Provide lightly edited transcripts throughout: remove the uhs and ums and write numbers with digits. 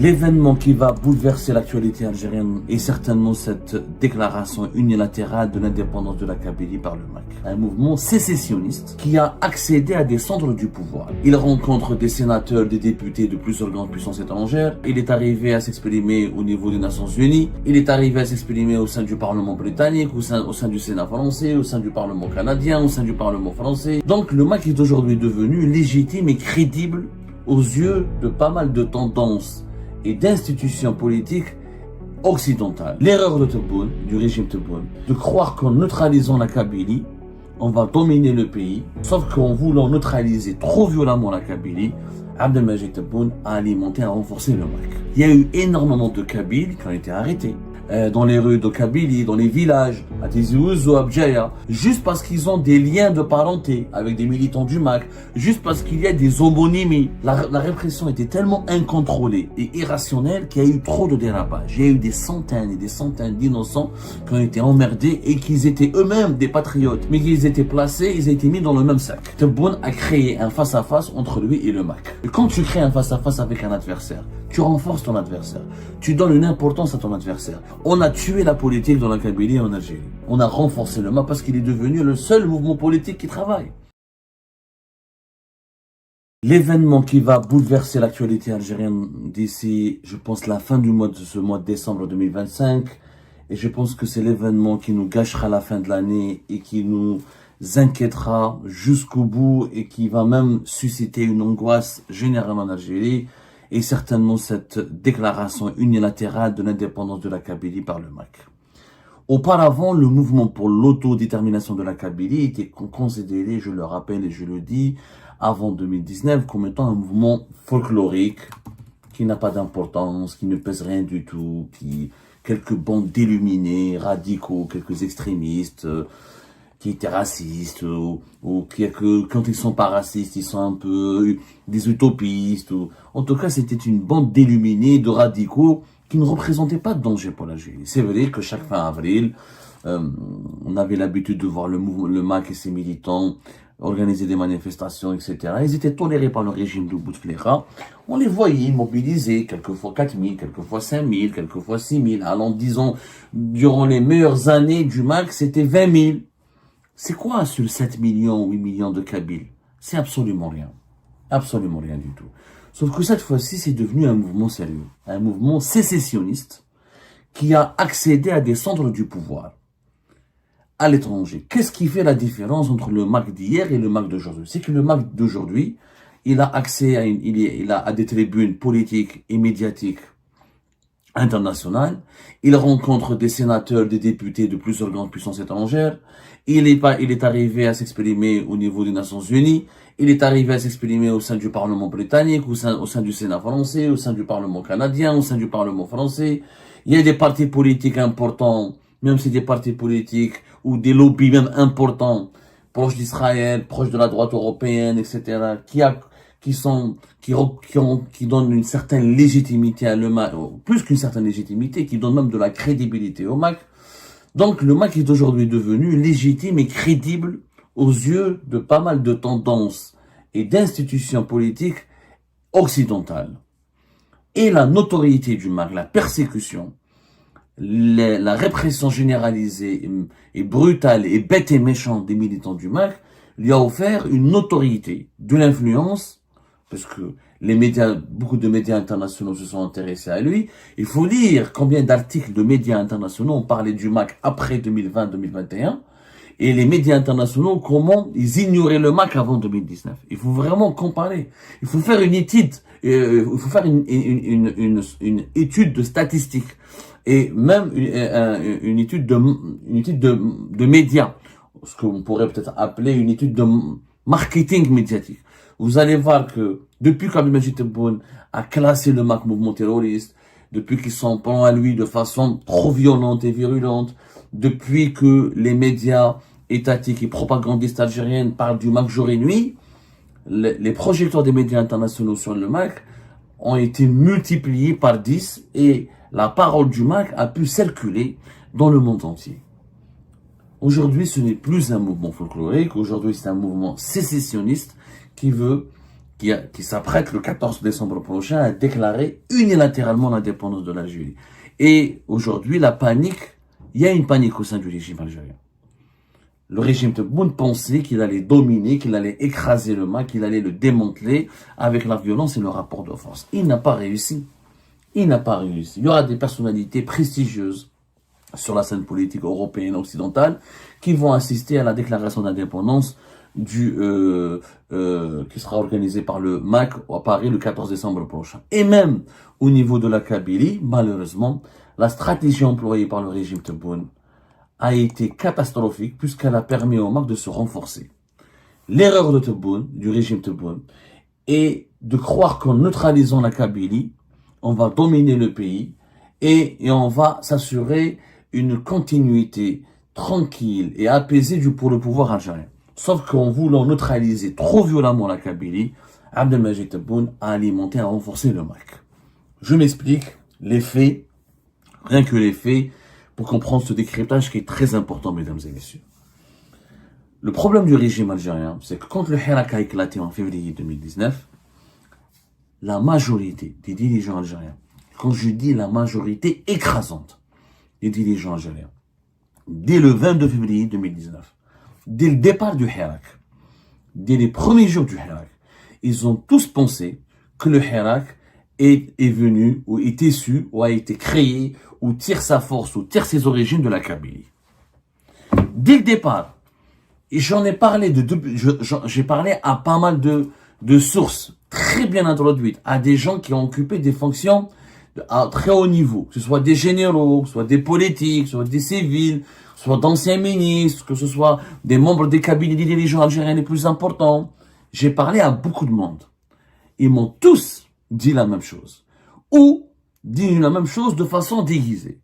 L'événement qui va bouleverser l'actualité algérienne est certainement cette déclaration unilatérale de l'indépendance de la Kabylie par le MAC. Un mouvement sécessionniste qui a accédé à des centres du pouvoir. Il rencontre des sénateurs, des députés de plusieurs grandes puissances étrangères. Il est arrivé à s'exprimer au niveau des Nations Unies. Il est arrivé à s'exprimer au sein du Parlement britannique, au sein du Sénat français, au sein du Parlement canadien, au sein du Parlement français. Donc le MAC est aujourd'hui devenu légitime et crédible aux yeux de pas mal de tendances et d'institutions politiques occidentales. L'erreur de Tebboune, du régime Tebboune, de croire qu'en neutralisant la Kabylie, on va dominer le pays, sauf qu'en voulant neutraliser trop violemment la Kabylie, Abdelmajid Tebboune a alimenté, a renforcé le MAC. Il y a eu énormément de Kabyles qui ont été arrêtés dans les rues de Kabylie, dans les villages, à Tizi Ouzou, à Bdjaya, juste parce qu'ils ont des liens de parenté avec des militants du MAC, juste parce qu'il y a des homonymies. La répression était tellement incontrôlée et irrationnelle qu'il y a eu trop de dérapages. Il y a eu des centaines et des centaines d'innocents qui ont été emmerdés et qu'ils étaient eux-mêmes des patriotes, mais qu'ils étaient placés, ils étaient mis dans le même sac. Tebboune a créé un face-à-face entre lui et le MAC. Et quand tu crées un face-à-face avec un adversaire, tu renforces ton adversaire. Tu donnes une importance à ton adversaire. On a tué la politique dans la Kabylie et en Algérie. On a renforcé le MAC parce qu'il est devenu le seul mouvement politique qui travaille. L'événement qui va bouleverser l'actualité algérienne d'ici, je pense, la fin de ce mois de décembre 2025. Et je pense que c'est l'événement qui nous gâchera la fin de l'année et qui nous inquiétera jusqu'au bout et qui va même susciter une angoisse générale en Algérie. Et certainement cette déclaration unilatérale de l'indépendance de la Kabylie par le MAC. Auparavant, le mouvement pour l'autodétermination de la Kabylie était considéré, je le rappelle et je le dis, avant 2019, comme étant un mouvement folklorique, qui n'a pas d'importance, qui ne pèse rien du tout, qui quelques bandes d'illuminés, radicaux, quelques extrémistes, qui étaient racistes, ou qui, quand ils sont pas racistes, ils sont un peu des utopistes. En tout cas, c'était une bande d'illuminés, de radicaux, qui ne représentaient pas de danger pour l'Algérie. C'est vrai que chaque fin avril, on avait l'habitude de voir le MAC et ses militants organiser des manifestations, etc. Ils étaient tolérés par le régime de Bouteflika. On les voyait mobilisés, quelquefois 4000, quelquefois 5000, quelquefois 6000. Allant, disons, durant les meilleures années du MAC, c'était 20 000. C'est quoi sur 7 millions, 8 millions de Kabyles? C'est absolument rien. Absolument rien du tout. Sauf que cette fois-ci, c'est devenu un mouvement sérieux. Un mouvement sécessionniste qui a accédé à des centres du pouvoir à l'étranger. Qu'est-ce qui fait la différence entre le MAC d'hier et le MAC d'aujourd'hui? C'est que le MAC d'aujourd'hui, il a accès à des tribunes politiques et médiatiques international, il rencontre des sénateurs, des députés de plusieurs grandes puissances étrangères, il est arrivé à s'exprimer au niveau des Nations Unies, il est arrivé à s'exprimer au sein du Parlement britannique, au sein du Sénat français, au sein du Parlement canadien, au sein du Parlement français. Il y a des partis politiques importants, même si des partis politiques ou des lobbies même importants, proches d'Israël, proches de la droite européenne, etc., qui donnent une certaine légitimité à le MAC, plus qu'une certaine légitimité, qui donnent même de la crédibilité au MAC. Donc le MAC est aujourd'hui devenu légitime et crédible aux yeux de pas mal de tendances et d'institutions politiques occidentales. Et la notoriété du MAC, la persécution, la répression généralisée et brutale et bête et méchante des militants du MAC lui a offert une notoriété, de l'influence, parce que les médias, beaucoup de médias internationaux se sont intéressés à lui. Il faut lire combien d'articles de médias internationaux ont parlé du MAC après 2020-2021. Et les médias internationaux, comment ils ignoraient le MAC avant 2019. Il faut vraiment comparer. Il faut faire une étude, une étude de statistiques. Et même une étude de médias. Ce qu'on pourrait peut-être appeler une étude de marketing médiatique. Vous allez voir que depuis qu'Abdelmajid Tebboune a classé le MAC mouvement terroriste, depuis qu'ils s'en prennent à lui de façon trop violente et virulente, depuis que les médias étatiques et propagandistes algériennes parlent du MAC jour et nuit, les projecteurs des médias internationaux sur le MAC ont été multipliés par 10 et la parole du MAC a pu circuler dans le monde entier. Aujourd'hui, ce n'est plus un mouvement folklorique, aujourd'hui c'est un mouvement sécessionniste qui veut qui s'apprête le 14 décembre prochain à déclarer unilatéralement l'indépendance de l'Algérie. Et aujourd'hui, la panique, il y a une panique au sein du régime algérien. Le régime Tebboune pensait qu'il allait dominer, qu'il allait écraser le Mac, qu'il allait le démanteler avec la violence et le rapport de force. Il n'a pas réussi. Il n'a pas réussi. Il y aura des personnalités prestigieuses sur la scène politique européenne occidentale qui vont assister à la déclaration d'indépendance qui sera organisée par le MAC à Paris le 14 décembre prochain. Et même au niveau de la Kabylie, malheureusement, la stratégie employée par le régime Tebboune a été catastrophique puisqu'elle a permis au MAC de se renforcer. L'erreur de Tebboune, du régime Tebboune, est de croire qu'en neutralisant la Kabylie, on va dominer le pays et on va s'assurer une continuité tranquille et apaisée pour le pouvoir algérien. Sauf qu'en voulant neutraliser trop violemment la Kabylie, Abdelmajid Tebboune a alimenté et a renforcé le MAC. Je m'explique, les faits, rien que les faits, pour comprendre ce décryptage qui est très important, mesdames et messieurs. Le problème du régime algérien, c'est que quand le Hirak a éclaté en février 2019, la majorité des dirigeants algériens, quand je dis la majorité écrasante des dirigeants algériens, dès le 22 février 2019, dès le départ du Hirak, dès les premiers jours du Hirak, ils ont tous pensé que le Hirak est venu, ou est issu, ou a été créé, ou tire sa force, ou tire ses origines de la Kabylie. Dès le départ, et j'en ai parlé j'ai parlé à pas mal de sources très bien introduites, à des gens qui ont occupé des fonctions à très haut niveau, que ce soit des généraux, que ce soit des politiques, que ce soit des civils, que ce soit d'anciens ministres, que ce soit des membres des cabinets des dirigeants algériens les plus importants. J'ai parlé à beaucoup de monde. Ils m'ont tous dit la même chose. Ou dit la même chose de façon déguisée.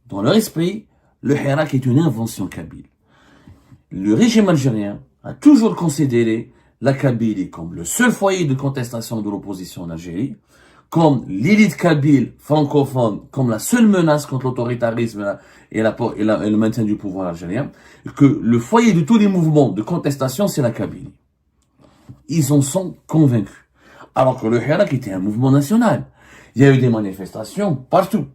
Dans leur esprit, le Hirak est une invention kabyle. Le régime algérien a toujours considéré la Kabylie comme le seul foyer de contestation de l'opposition en Algérie, comme l'élite kabyle francophone, comme la seule menace contre l'autoritarisme et le maintien du pouvoir algérien, que le foyer de tous les mouvements de contestation, c'est la Kabylie. Ils en sont convaincus. Alors que le Hirak était un mouvement national. Il y a eu des manifestations partout,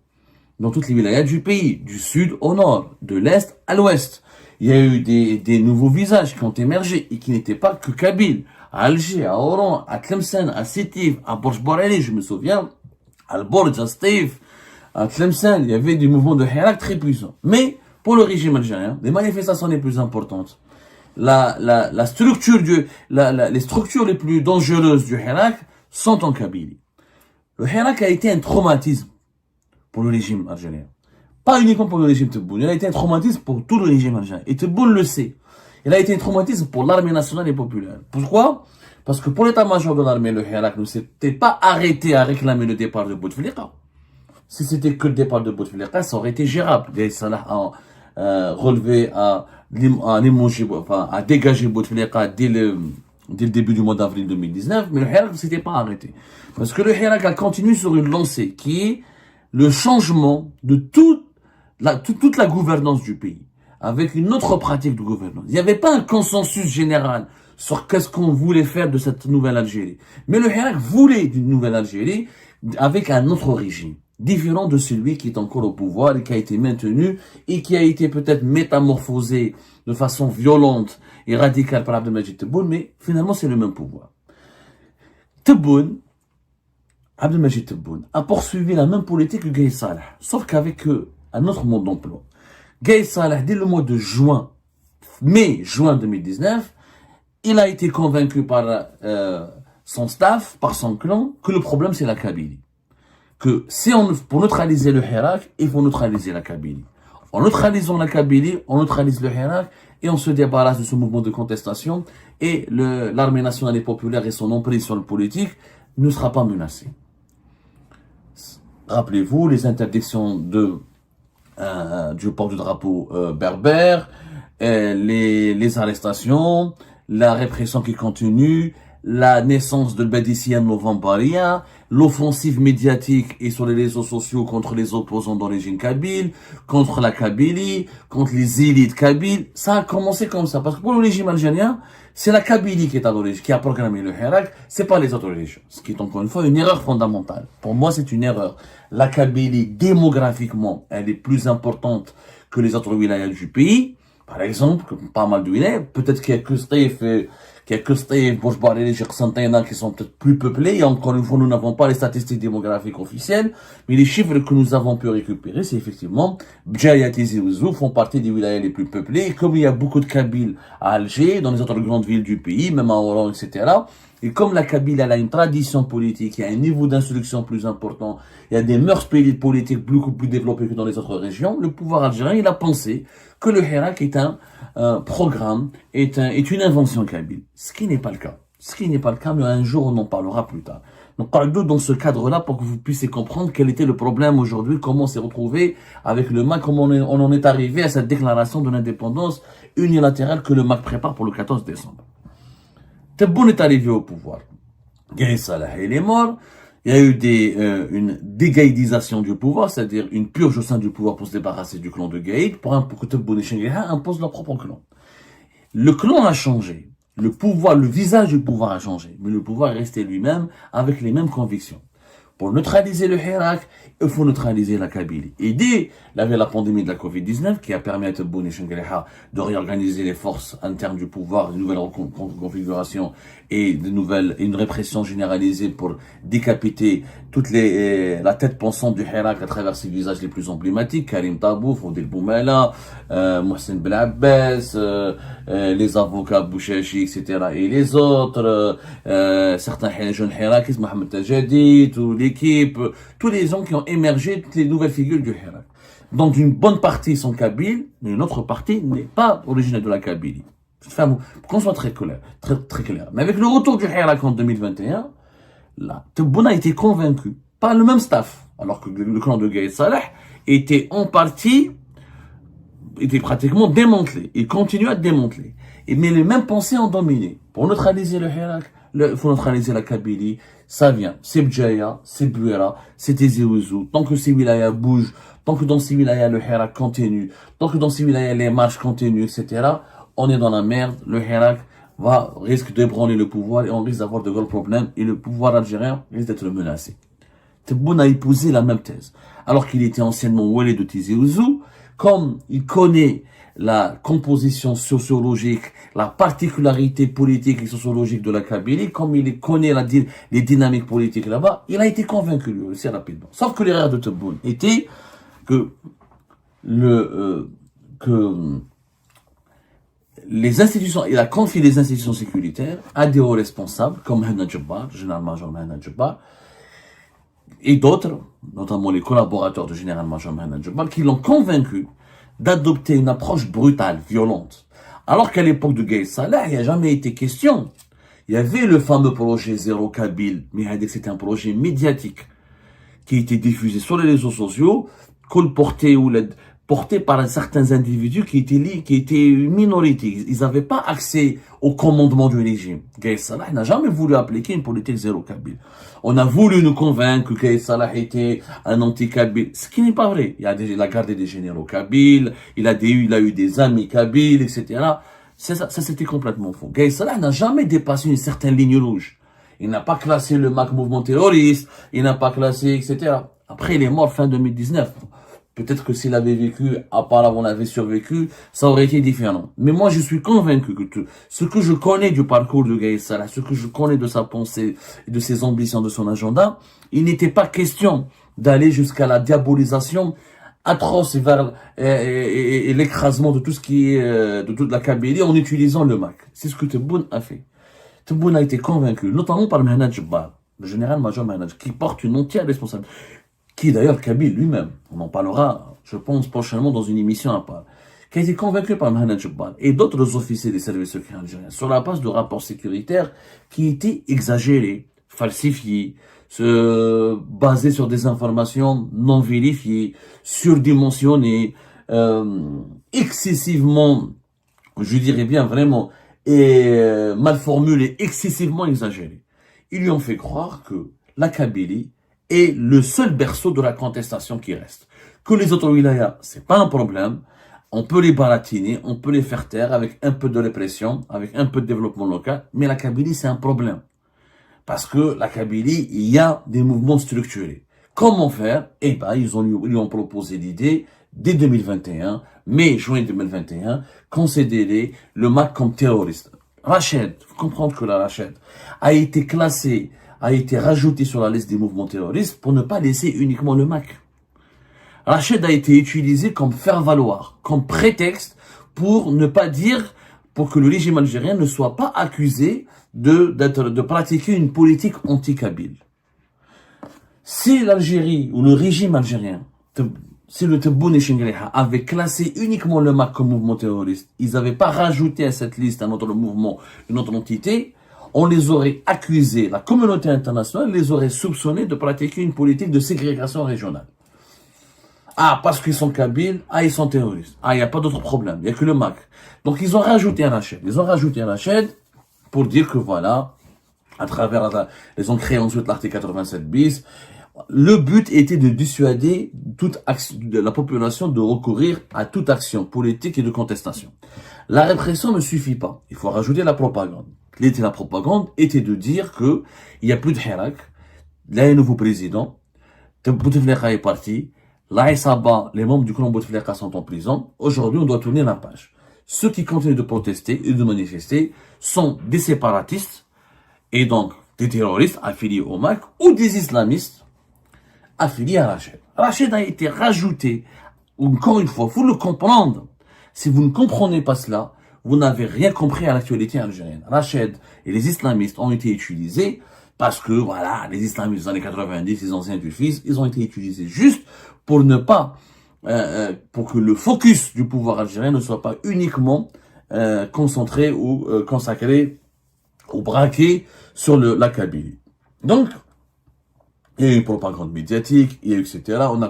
dans toutes les vilayas du pays, du sud au nord, de l'est à l'ouest. Il y a eu des nouveaux visages qui ont émergé et qui n'étaient pas que kabyles. À Alger, à Oran, à Tlemcen, à Sétif, à Borj Borali, je me souviens, à Al-Borj, à Stif, à Tlemcen, il y avait des mouvements de Hirak très puissants. Mais, pour le régime algérien, les manifestations les plus importantes, les structures les plus dangereuses du Hirak sont en Kabylie. Le Hirak a été un traumatisme pour le régime algérien. Pas uniquement pour le régime Tebboune, il a été un traumatisme pour tout le régime algérien. Et Tebboune le sait. Il a été un traumatisme pour l'armée nationale et populaire. Pourquoi? Parce que pour l'état-major de l'armée, le Hirak ne s'était pas arrêté à réclamer le départ de Bouteflika. Si c'était que le départ de Bouteflika, ça aurait été gérable. Gaï Salah a relevé, à dégager Bouteflika dès le début du mois d'avril 2019, mais le Hirak ne s'était pas arrêté. Parce que le Hirak a continué sur une lancée qui est le changement de toute la gouvernance du pays, avec une autre pratique de gouvernance. Il n'y avait pas un consensus général sur qu'est-ce qu'on voulait faire de cette nouvelle Algérie. Mais le Hirak voulait d'une nouvelle Algérie avec un autre régime, différent de celui qui est encore au pouvoir et qui a été maintenu et qui a été peut-être métamorphosé de façon violente et radicale par Abdelmajid Tebboune, mais finalement c'est le même pouvoir. Abdelmajid Tebboune a poursuivi la même politique que Gaï Salah, sauf qu'avec un autre mode d'emploi. Gaï Salah, dès le mois de mai-juin 2019, il a été convaincu par son staff, par son clan, que le problème c'est la Kabylie. Que pour neutraliser le Hirak, il faut neutraliser la Kabylie. En neutralisant la Kabylie, on neutralise le Hirak et on se débarrasse de ce mouvement de contestation et l'armée nationale et populaire et son emprise sur le politique ne sera pas menacée. Rappelez-vous les interdictions du port du drapeau berbère, les arrestations, la répression qui continue, la naissance de Badissia Novembaria, l'offensive médiatique et sur les réseaux sociaux contre les opposants d'origine kabyle, contre la Kabylie, contre les élites kabyles. Ça a commencé comme ça. Parce que pour le régime algérien, c'est la Kabylie qui est à l'origine, qui a programmé le Hirak, c'est pas les autres régions. Ce qui est encore une fois une erreur fondamentale. Pour moi, c'est une erreur. La Kabylie, démographiquement, elle est plus importante que les autres wilayas du pays. Par exemple, pas mal de wilayas, peut-être qu'il y a que Stéphane, Bourj-Barili, Jersantena qui sont peut-être plus peuplés. Et encore une fois, nous n'avons pas les statistiques démographiques officielles, mais les chiffres que nous avons pu récupérer, c'est effectivement, Bdjaya et Tizi Ouzou font partie des wilayas les plus peuplés. Et comme il y a beaucoup de Kabyles à Alger, dans les autres grandes villes du pays, même à Oran, etc., et comme la Kabylie, elle a une tradition politique, il y a un niveau d'instruction plus important, il y a des mœurs politiques beaucoup plus développées que dans les autres régions, le pouvoir algérien, il a pensé que le Hirak est un programme, est une invention kabyle. Ce qui n'est pas le cas. Ce qui n'est pas le cas, mais un jour on en parlera plus tard. Donc, parlons dans ce cadre-là pour que vous puissiez comprendre quel était le problème aujourd'hui, comment on s'est retrouvé avec le MAC, comment on en est arrivé à cette déclaration de l'indépendance unilatérale que le MAC prépare pour le 14 décembre. Tebboune est arrivé au pouvoir. Gaïd Salah, il est mort. Il y a eu une dégaïdisation du pouvoir, c'est-à-dire une purge au sein du pouvoir pour se débarrasser du clan de Gaïd, pour que Tebboune et Chengueha imposent leur propre clan. Le clan a changé. Le pouvoir, le visage du pouvoir a changé. Mais le pouvoir est resté lui-même avec les mêmes convictions. Pour neutraliser le Hirak, il faut neutraliser la Kabylie. Et dès la pandémie de la Covid-19, qui a permis à Tebboune et Chengueha de réorganiser les forces internes du pouvoir, de nouvelles configurations et une répression généralisée pour décapiter la tête pensante du Hirak à travers ses visages les plus emblématiques, Karim Tabouf, Odil Boumela, Mohsen Belabbès, les avocats Bouchachi, etc. et les autres, certains jeunes Hirakis, Mohamed Tajadi, toute l'équipe, tous les gens qui ont émergé, toutes les nouvelles figures du Hirak. dont une bonne partie sont kabyles, mais une autre partie n'est pas originaire de la Kabylie. Enfin, qu'on soit très clair, très clair. Mais avec le retour du Hirak en 2021, là, Tebboune a été convaincu par le même staff, alors que le clan de Gaïd Salah était en partie, était pratiquement démantelé. Il continue à être démantelé. Mais les mêmes pensées ont dominé. Pour neutraliser le Hirak, il faut neutraliser la Kabylie. Ça vient. C'est Bdjaya, c'est Bouera, c'est Tizi Ouzou. Tant que ces wilayas bougent, tant que dans ces wilayas le Hirak continue, tant que dans ces wilayas les marches continuent, etc., on est dans la merde. Le Hirak risque d'ébranler le pouvoir et on risque d'avoir de gros problèmes et le pouvoir algérien risque d'être menacé. Tebboune a épousé la même thèse. Alors qu'il était anciennement Wali de Tizi Ouzou, comme il connaît la composition sociologique, la particularité politique et sociologique de la Kabylie, comme il connaît les dynamiques politiques là-bas, il a été convaincu lui aussi rapidement. Sauf que l'erreur de Tebboune était que les institutions, il a confié les institutions sécuritaires à des hauts responsables comme Henna Djebbar, général-major Henna Djebbar, et d'autres, notamment les collaborateurs du général-major Henna Djebbar, qui l'ont convaincu d'adopter une approche brutale, violente. Alors qu'à l'époque de Gaïd Salah, il n'y a jamais été question. Il y avait le fameux projet Zéro Kabyle, mais c'était un projet médiatique qui était diffusé sur les réseaux sociaux, colporté porté par certains individus qui étaient une minorité. Ils n'avaient pas accès au commandement du régime. Gaïd Salah n'a jamais voulu appliquer une politique Zéro Kabyle. On a voulu nous convaincre que Gaïd Salah était un anti-Kabyle, ce qui n'est pas vrai. Il a gardé des généraux kabyles, il a eu des amis kabyles, etc. Ça c'était complètement faux. Gaïd Salah n'a jamais dépassé une certaine ligne rouge. Il n'a pas classé le MAC mouvement terroriste, il n'a pas classé, etc. Après, il est mort fin 2019. Peut-être que s'il avait vécu, auparavant avait survécu, ça aurait été différent. Mais moi, je suis convaincu que ce que je connais du parcours de Gaïd Salah, ce que je connais de sa pensée, de ses ambitions, de son agenda, il n'était pas question d'aller jusqu'à la diabolisation atroce vers et l'écrasement de tout ce qui est de toute la Kabylie en utilisant le MAC. C'est ce que Tebboune a fait. Tebboune a été convaincu, notamment par Mehna Djebbar, le général-major Mehna Djebbar, qui porte une entière responsabilité, qui est d'ailleurs kabyle lui-même. On en parlera, je pense, prochainement dans une émission à part, qui a été convaincu par Mehna Djebbar et d'autres officiers des services secrets algériens sur la base de rapports sécuritaires qui étaient exagérés, falsifiés, basés sur des informations non vérifiées, surdimensionnées, excessivement, je dirais bien vraiment, mal formulé, excessivement exagéré. Ils lui ont fait croire que la Kabylie est le seul berceau de la contestation qui reste. Que les autres wilayas, c'est pas un problème. On peut les baratiner, on peut les faire taire avec un peu de répression, avec un peu de développement local, mais la Kabylie, c'est un problème. Parce que la Kabylie, il y a des mouvements structurés. Comment faire? Eh ben, ils lui ont proposé l'idée, dès 2021, mai-juin 2021, considérer le MAC comme terroriste. Rached, faut comprendre que la Rached a été classé, a été rajouté sur la liste des mouvements terroristes pour ne pas laisser uniquement le MAC. Rached a été utilisé comme faire-valoir, comme prétexte pour ne pas dire, pour que le régime algérien ne soit pas accusé de pratiquer une politique anti-kabyle. Si l'Algérie ou le régime algérien, si le Tebboune et Chengriha avaient classé uniquement le MAC comme mouvement terroriste, ils n'avaient pas rajouté à cette liste un autre mouvement, une autre entité, on les aurait accusés, la communauté internationale les aurait soupçonnés de pratiquer une politique de ségrégation régionale. Ah, parce qu'ils sont kabyles, ah, ils sont terroristes. Ah, il n'y a pas d'autre problème, il n'y a que le MAC. Donc, ils ont rajouté un Rached. Ils ont rajouté un Rached pour dire que voilà, à travers, ils ont créé ensuite l'article 87 bis. Le but était de dissuader toute action, de la population de recourir à toute action politique et de contestation. La répression ne suffit pas. Il faut rajouter la propagande. La propagande était de dire que il n'y a plus de Hirak, là, il y a un nouveau président, Bouteflika est parti, là, les membres du clan Bouteflika sont en prison. Aujourd'hui, on doit tourner la page. Ceux qui continuent de protester et de manifester sont des séparatistes et donc des terroristes affiliés au MAC ou des islamistes affiliés à Rached. Rached a été rajouté, encore une fois, il faut le comprendre. Si vous ne comprenez pas cela, vous n'avez rien compris à l'actualité algérienne. Rached et les islamistes ont été utilisés parce que, voilà, les islamistes des années 90, les anciens du fils, ils ont été utilisés juste pour ne pas, pour que le focus du pouvoir algérien ne soit pas uniquement concentré ou consacré ou braqué sur la Kabylie. Donc, il y a eu une propagande médiatique, il y a eu, etc. On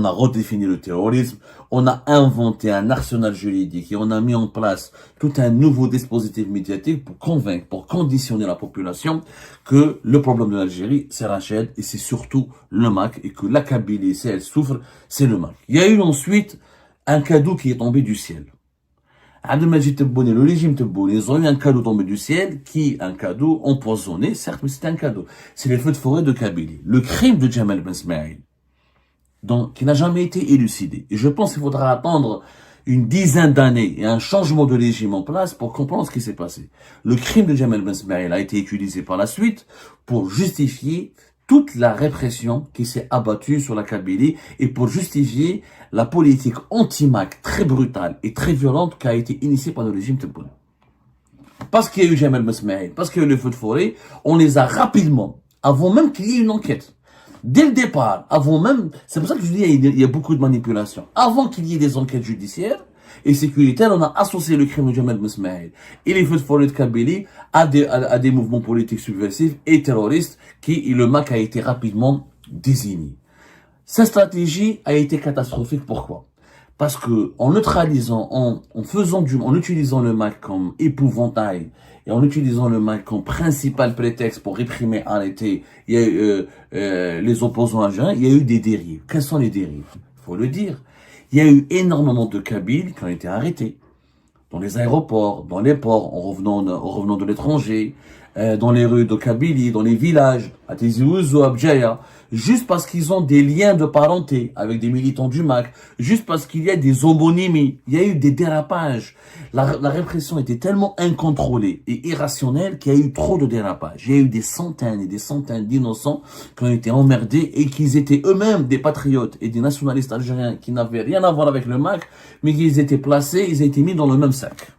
a redéfini le terrorisme, on a inventé un arsenal juridique et on a mis en place tout un nouveau dispositif médiatique pour convaincre, pour conditionner la population que le problème de l'Algérie, c'est Rached et c'est surtout le MAC et que la Kabylie, si elle souffre, c'est le MAC. Il y a eu ensuite un cadeau qui est tombé du ciel. Abdelmajid Tebboune et le régime Tebboune, ils ont eu un cadeau tombé du ciel, un cadeau empoisonné, certes, mais c'était un cadeau. C'est les feux de forêt de Kabylie. Le crime de Djemal Ben Smaïl, qui n'a jamais été élucidé. Et je pense qu'il faudra attendre une dizaine d'années et un changement de régime en place pour comprendre ce qui s'est passé. Le crime de Djemal Ben Smaïl a été utilisé par la suite pour justifier toute la répression qui s'est abattue sur la Kabylie et pour justifier la politique anti-MAC très brutale et très violente qui a été initiée par le régime Tebboune. Parce qu'il y a eu Djemal Ben Smaïl, parce qu'il y a eu les feux de forêt, on les a rapidement, avant même qu'il y ait une enquête. Dès le départ, avant même, c'est pour ça que je dis il y a beaucoup de manipulations. Avant qu'il y ait des enquêtes judiciaires et sécuritaires, on a associé le crime de Djemal Ben Smaïl et les feux de forêt de Kabylie à des mouvements politiques subversifs et terroristes et le MAC a été rapidement désigné. Cette stratégie a été catastrophique. Pourquoi? Parce que en neutralisant, en utilisant le MAC comme épouvantail et en utilisant le MAC comme principal prétexte pour réprimer, arrêter les opposants algériens, il y a eu des dérives. Quelles sont les dérives? Il faut le dire. Il y a eu énormément de Kabyles qui ont été arrêtés dans les aéroports, dans les ports, en revenant de l'étranger, dans les rues de Kabylie, dans les villages, à Tizi Ouzou, à Bdjaya, juste parce qu'ils ont des liens de parenté avec des militants du MAC, juste parce qu'il y a des homonymies, il y a eu des dérapages. La répression était tellement incontrôlée et irrationnelle qu'il y a eu trop de dérapages. Il y a eu des centaines et des centaines d'innocents qui ont été emmerdés et qui étaient eux-mêmes des patriotes et des nationalistes algériens qui n'avaient rien à voir avec le MAC, mais qui étaient placés, ils étaient mis dans le même sac.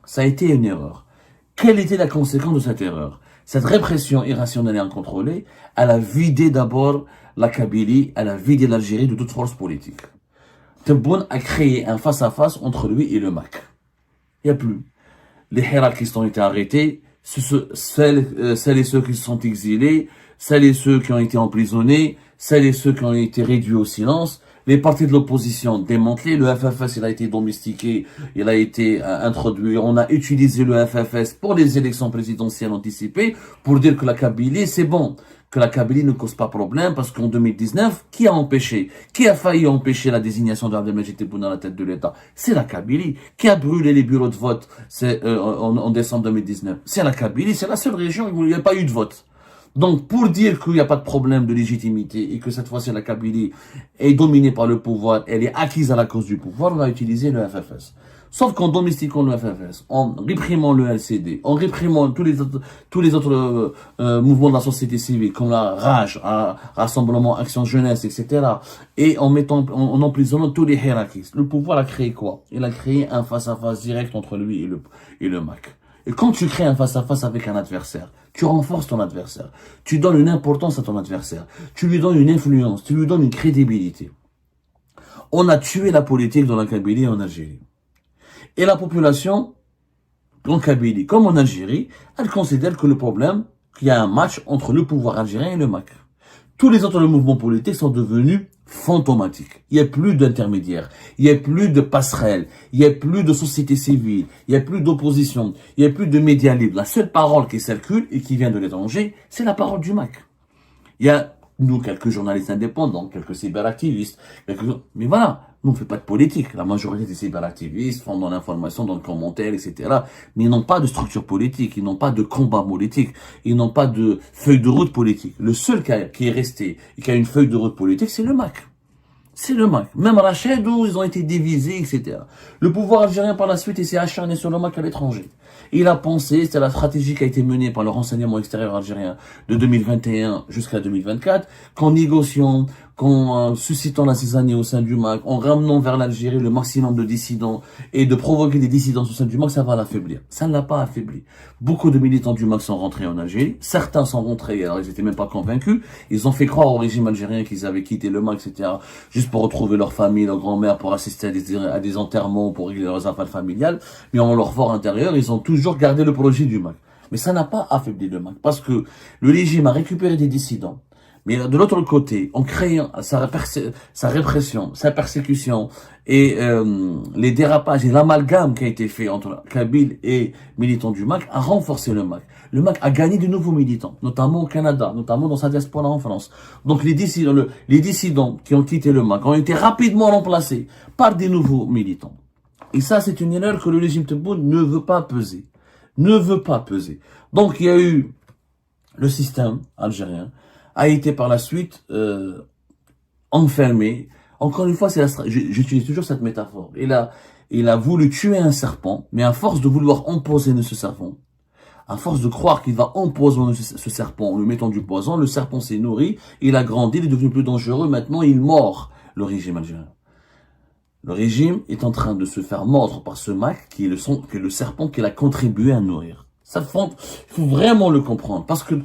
Ça a été une erreur. Quelle était la conséquence de cette erreur? Cette répression irrationnelle et incontrôlée, elle a vidé d'abord la Kabylie, elle a vidé l'Algérie de toute force politique. Tebboune a créé un face-à-face entre lui et le MAC. Il n'y a plus. Les hirakistes ont été arrêtés, celles et ceux qui se sont exilés, celles et ceux qui ont été emprisonnés, celles et ceux qui ont été réduits au silence. Les partis de l'opposition démantelés, le FFS, il a été domestiqué, il a été introduit, on a utilisé le FFS pour les élections présidentielles anticipées pour dire que la Kabylie, c'est bon, que la Kabylie ne cause pas problème parce qu'en 2019, qui a failli empêcher la désignation d'Abdelmajid Tebboune à la tête de l'État? C'est la Kabylie. Qui a brûlé les bureaux de vote en décembre 2019? C'est la Kabylie, c'est la seule région où il n'y a pas eu de vote. Donc, pour dire qu'il n'y a pas de problème de légitimité et que cette fois-ci la Kabylie est dominée par le pouvoir, elle est acquise à la cause du pouvoir, on a utilisé le FFS. Sauf qu'en domestiquant le FFS, en réprimant le LCD, en réprimant tous les autres mouvements de la société civile, comme la Rage, Rassemblement Action Jeunesse, etc., et en emprisonnant tous les hiérarchistes, le pouvoir a créé quoi? Il a créé un face-à-face direct entre lui et le MAC. Et quand tu crées un face-à-face avec un adversaire, tu renforces ton adversaire. Tu donnes une importance à ton adversaire. Tu lui donnes une influence. Tu lui donnes une crédibilité. On a tué la politique dans la Kabylie et en Algérie. Et la population, en Kabylie comme en Algérie, elle considère que le problème, qu'il y a un match entre le pouvoir algérien et le MAC. Tous les autres mouvements politiques sont devenus fantomatiques. Il n'y a plus d'intermédiaires, il n'y a plus de passerelles, il n'y a plus de société civile, il n'y a plus d'opposition, il n'y a plus de médias libres. La seule parole qui circule et qui vient de l'étranger, c'est la parole du MAC. Il y a, nous, quelques journalistes indépendants, quelques cyberactivistes, mais voilà, nous, on ne fait pas de politique. La majorité des cyberactivistes font dans l'information, dans le commentaire, etc. Mais ils n'ont pas de structure politique, ils n'ont pas de combat politique, ils n'ont pas de feuille de route politique. Le seul qui est resté et qui a une feuille de route politique, c'est le MAC. C'est le MAC. Même Rachid, où ils ont été divisés, etc. Le pouvoir algérien, par la suite, il s'est acharné sur le MAC à l'étranger. Il a pensé, c'est la stratégie qui a été menée par le renseignement extérieur algérien de 2021 jusqu'à 2024, qu'en négociant, qu'en suscitant la zizanie au sein du MAC, en ramenant vers l'Algérie le maximum de dissidents et de provoquer des dissidents au sein du MAC, ça va l'affaiblir. Ça ne l'a pas affaibli. Beaucoup de militants du MAC sont rentrés en Algérie. Certains sont rentrés, alors ils n'étaient même pas convaincus. Ils ont fait croire au régime algérien qu'ils avaient quitté le MAC, etc. Juste pour retrouver leur famille, leur grand-mère, pour assister à des enterrements, pour régler leurs affaires familiales. Mais en leur fort intérieur, ils ont toujours gardé le projet du MAC. Mais ça n'a pas affaibli le MAC, parce que le régime a récupéré des dissidents. Mais de l'autre côté, en créant sa répression, sa persécution et les dérapages et l'amalgame qui a été fait entre Kabyle et militants du MAC a renforcé le MAC. Le MAC a gagné de nouveaux militants, notamment au Canada, notamment dans sa diaspora en France. Donc les dissidents qui ont quitté le MAC ont été rapidement remplacés par des nouveaux militants. Et ça, c'est une erreur que le régime Tebboune ne veut pas peser. Ne veut pas peser. Donc il y a eu le système algérien a été par la suite enfermé. Encore une fois, j'utilise toujours cette métaphore. Il a voulu tuer un serpent, mais à force de vouloir empoisonner ce serpent, à force de croire qu'il va empoisonner ce serpent en lui mettant du poison, le serpent s'est nourri, il a grandi, il est devenu plus dangereux, maintenant il mord le régime algérien. Le régime est en train de se faire mordre par ce MAC qui est le serpent qu'il a contribué à nourrir. Il faut vraiment le comprendre. Parce que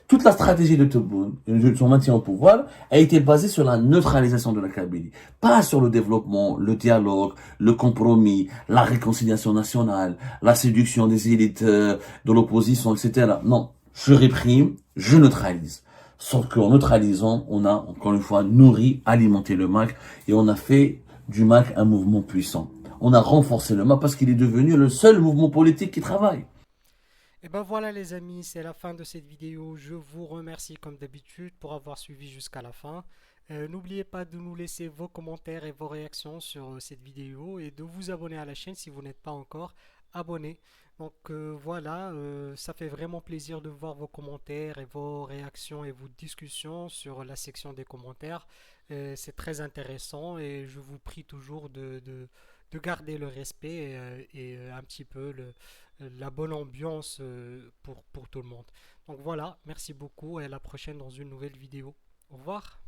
toute la stratégie de Tebboune, de son maintien au pouvoir, a été basée sur la neutralisation de la Kabylie. Pas sur le développement, le dialogue, le compromis, la réconciliation nationale, la séduction des élites de l'opposition, etc. Non. Je réprime, je neutralise. Sauf qu'en neutralisant, on a, encore une fois, nourri, alimenté le MAC et on a fait du MAC un mouvement puissant. On a renforcé le MAC parce qu'il est devenu le seul mouvement politique qui travaille. Et ben voilà les amis, c'est la fin de cette vidéo. Je vous remercie comme d'habitude pour avoir suivi jusqu'à la fin. N'oubliez pas de nous laisser vos commentaires et vos réactions sur cette vidéo et de vous abonner à la chaîne si vous n'êtes pas encore abonné. Donc voilà, ça fait vraiment plaisir de voir vos commentaires et vos réactions et vos discussions sur la section des commentaires. C'est très intéressant et je vous prie toujours de garder le respect et un petit peu la bonne ambiance pour tout le monde. Donc voilà, merci beaucoup et à la prochaine dans une nouvelle vidéo. Au revoir.